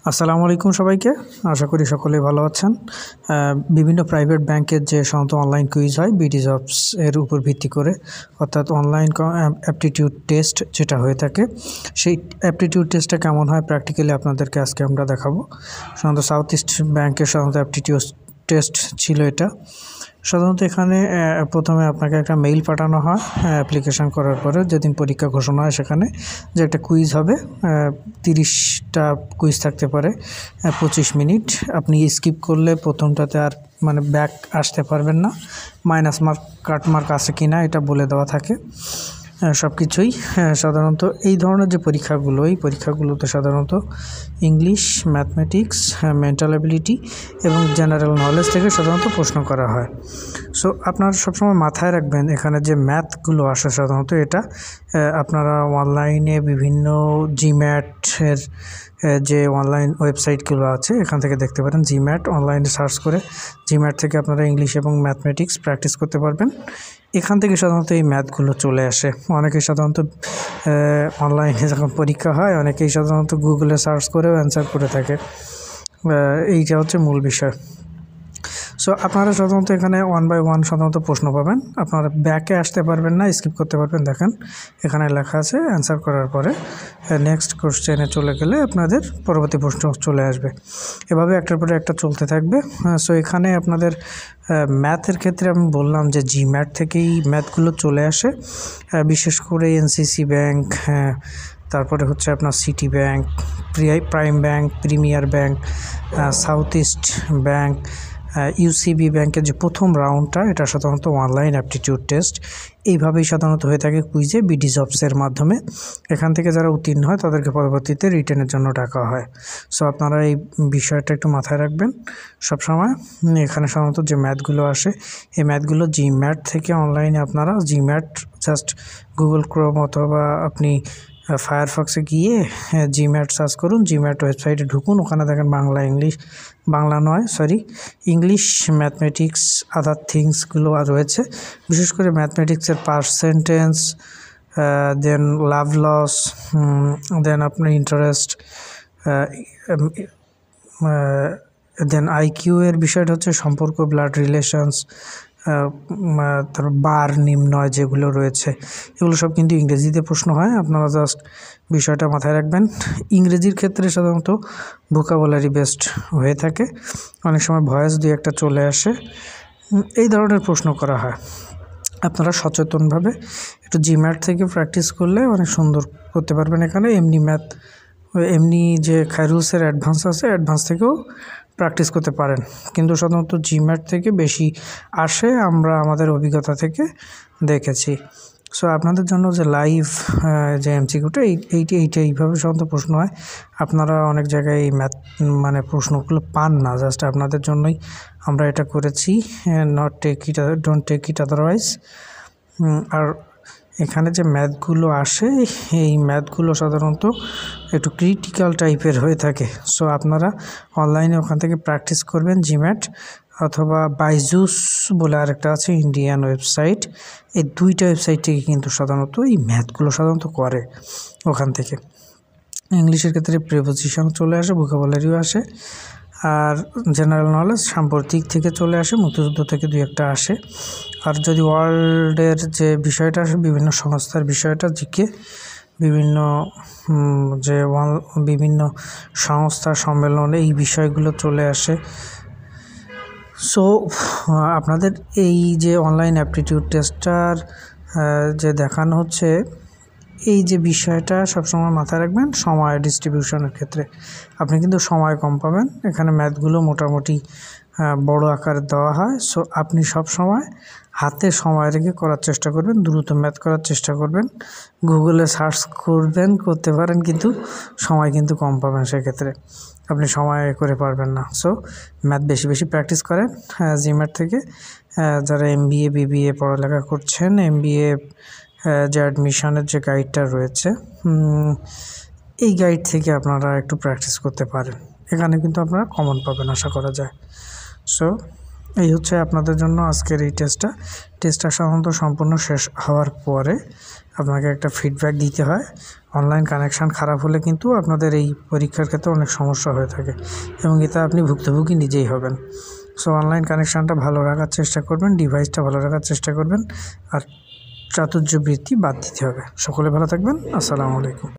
আসসালামু আলাইকুম সবাইকে। আশা করি সকলেই ভালো আছেন। বিভিন্ন প্রাইভেট ব্যাংকের যে সাধারণত অনলাইন কুইজ হয় Bdjobs এর উপর ভিত্তি করে, অর্থাৎ অনলাইন অ্যাপটিটিউড টেস্ট যেটা হয়ে থাকে, সেই অ্যাপটিটিউড টেস্টটা কেমন হয় প্র্যাকটিক্যালি আপনাদেরকে আজকে আমরা দেখাবো। সাধারণত সাউথ ইস্ট ব্যাংকের সাধারণত অ্যাপটিটিউড টেস্ট ছিল এটা। সাধারণত এখানে প্রথমে আপনাকে একটা মেইল পাঠানো হয় অ্যাপ্লিকেশন করার পরে, যেদিন পরীক্ষা ঘোষণা হয় সেখানে যে একটা কুইজ হবে। 30টা কুইজ থাকতে পারে, 25 মিনিট। আপনি স্কিপ করলে প্রথমটাতে আর ব্যাক আসতে পারবেন না। মাইনাস মার্ক, কাট মার্ক আছে কি না এটা বলে দেওয়া থাকে সব কিছুই। সাধারণত এই ধরনের যে পরীক্ষাগুলো, এই পরীক্ষাগুলোতে সাধারণত ইংলিশ, ম্যাথমেটিক্স, মেন্টাল অ্যাবিলিটি এবং জেনারেল নলেজ থেকে সাধারণত প্রশ্ন করা হয়। সো আপনারা সবসময় মাথায় রাখবেন, এখানে যে ম্যাথগুলো আসে সাধারণত এটা আপনারা অনলাইনে বিভিন্ন জিম্যাটের যে অনলাইন ওয়েবসাইটগুলো আছে এখান থেকে দেখতে পারেন। জিম্যাট অনলাইনে সার্চ করে জিম্যাট থেকে আপনারা ইংলিশ এবং ম্যাথমেটিক্স প্র্যাকটিস করতে পারবেন। এখান থেকে সাধারণত এই ম্যাথগুলো চলে আসে। অনেকেই সাধারণত অনলাইনে যখন পরীক্ষা হয় অনেকেই সাধারণত গুগলে সার্চ করেও অ্যান্সার করে থাকে। এইটা হচ্ছে মূল বিষয়। সো আপনারা সাধারণত এখানে 1 বাই 1 সাধারণত প্রশ্ন পাবেন। আপনারা ব্যাকে আসতে পারবেন না, স্কিপ করতে পারবেন। দেখেন এখানে লেখা আছে অ্যান্সার করার পরে নেক্সট কোশ্চেনে চলে গেলে আপনাদের পরবর্তী প্রশ্ন চলে আসবে। এভাবে একটার পরে একটা চলতে থাকবে। সো এখানে আপনাদের ম্যাথের ক্ষেত্রে আমি বললাম যে জিম্যাট থেকেই ম্যাথগুলো চলে আসে, বিশেষ করে এনসিসি ব্যাংক, তারপরে হচ্ছে আপনার city bank, prime bank, premier bank, south east bank, UCB ব্যাংকের যে প্রথম রাউন্ডটা এটা সাধারণত অনলাইন অ্যাপটিটিউড টেস্ট। এইভাবেই সাধারণত হয়ে থাকে কুইজে Bdjobs-এর মাধ্যমে। এখান থেকে যারা উত্তীর্ণ হয় তাদেরকে পরবর্তীতে রিটেনের জন্য ডাকা হয়। সো আপনারা এই বিষয়টা একটু মাথায় রাখবেন সবসময়। এখানে সাধারণত যে ম্যাথগুলো আসে এই ম্যাথগুলো জিম্যাট থেকে অনলাইনে আপনারা জিম্যাট জাস্ট গুগল ক্রোম অথবা আপনি ফায়ারফক্সে গিয়ে জিম্যাট সার্চ করুন, জিম্যাট ওয়েবসাইটে ঢুকুন। ওখানে দেখেন ইংলিশ, ম্যাথমেটিক্স, আদার থিংসগুলো রয়েছে। বিশেষ করে ম্যাথমেটিক্সের পাস্ট সেন্টেন্স, দেন লাভ লস, দেন আপনার ইন্টারেস্ট, দেন আইকিউ এর বিষয়টা হচ্ছে সম্পর্ক, ব্লাড রিলেশনস, তারপর বার নির্ণয় যেগুলো রয়েছে এগুলো সব কিন্তু ইংরেজিতে প্রশ্ন হয়। আপনারা জাস্ট বিষয়টা মাথায় রাখবেন। ইংরেজির ক্ষেত্রে সাধারণত ভোকাবুলারি বেসড হয়ে থাকে, অনেক সময় ভয়েস দিয়ে একটা চলে আসে, এই ধরনের প্রশ্ন করা হয়। আপনারা সচেতনভাবে একটু জিম্যাট থেকে প্র্যাকটিস করলে অনেক সুন্দর করতে পারবেন। এখানে এমনি যে খাইরুলসের অ্যাডভান্স আছে, অ্যাডভান্স থেকেও প্র্যাকটিস করতে পারেন, কিন্তু সাধারণত জিম্যাট থেকে বেশি আসে, আমরা আমাদের অভিজ্ঞতা থেকে দেখেছি। সো আপনাদের জন্য যে লাইভ যে এমসিকিউটা এইটা এইভাবে সাধারণত প্রশ্ন হয়। আপনারা অনেক জায়গায় এই প্রশ্নগুলো পান না, জাস্ট আপনাদের জন্যই আমরা এটা করেছি। Don't take it otherwise. আর এখানে যে ম্যাথগুলো আসে এই ম্যাথগুলো সাধারণত একটু ক্রিটিক্যাল টাইপের হয়ে থাকে। সো আপনারা অনলাইনে ওখান থেকে প্র্যাকটিস করবেন। জিম্যাট অথবা বাইজুস বলে আরেকটা আছে ইন্ডিয়ান ওয়েবসাইট, এই দুইটা ওয়েবসাইট থেকে কিন্তু সাধারণত এই ম্যাথগুলো সাধারণত করে। ওখান থেকে ইংলিশের ক্ষেত্রে প্রিপোজিশন চলে আসে, ভোকাবুলারিও আসে, আর জেনারেল নলেজ সাম্প্রতিক থেকে চলে আসে, মুক্তিযুদ্ধ থেকে 2-1টা আসে। আর যদি ওয়ার্ল্ডের যে বিষয়টা আসে, বিভিন্ন সংস্থার বিষয়টা জিকে, বিভিন্ন সংস্থা সম্মেলনে এই বিষয়গুলো চলে আসে। সো আপনাদের এই যে অনলাইন অ্যাপটিটিউড টেস্টটার যে দেখানো হচ্ছে, এই যে বিষয়টা সবসময় মাথায় রাখবেন। সময় ডিস্ট্রিবিউশনের ক্ষেত্রে আপনি কিন্তু সময় কম পাবেন। এখানে ম্যাথগুলো মোটামুটি বড় আকারে দেওয়া হয়। সো আপনি সব সময় হাতে সময় রেখে করার চেষ্টা করবেন, দ্রুত ম্যাথ করার চেষ্টা করবেন। গুগলে সার্চ করতে পারেন, কিন্তু সময় কিন্তু কম পাবেন, সেক্ষেত্রে আপনি সময় করে পারবেন না। সো ম্যাথ বেশি বেশি প্র্যাকটিস করেন জিম্যাট থেকে। যারা MBA BBA পড়ালেখা করছেন, MBA যে অ্যাডমিশনের যে গাইডটা রয়েছে, এই গাইড থেকে আপনারা একটু প্র্যাকটিস করতে পারেন। এখানে কিন্তু আপনারা কমন পাবেন আশা করা যায়। সো এই হচ্ছে আপনাদের জন্য আজকের এই টেস্টটা সাধারণত সম্পূর্ণ শেষ হওয়ার পরে আপনাকে একটা ফিডব্যাক দিতে হয়। অনলাইন কানেকশান খারাপ হলে কিন্তু আপনাদের এই পরীক্ষার ক্ষেত্রে অনেক সমস্যা হয়ে থাকে এবং এতে আপনি ভুক্তভোগী নিজেই হবেন। সো অনলাইন কানেকশানটা ভালো রাখার চেষ্টা করবেন, ডিভাইসটা ভালো রাখার চেষ্টা করবেন, আর চাতুর্য বৃত্তি বাদ দিতে হবে। সকলে ভালো থাকবেন। আসসালামু আলাইকুম।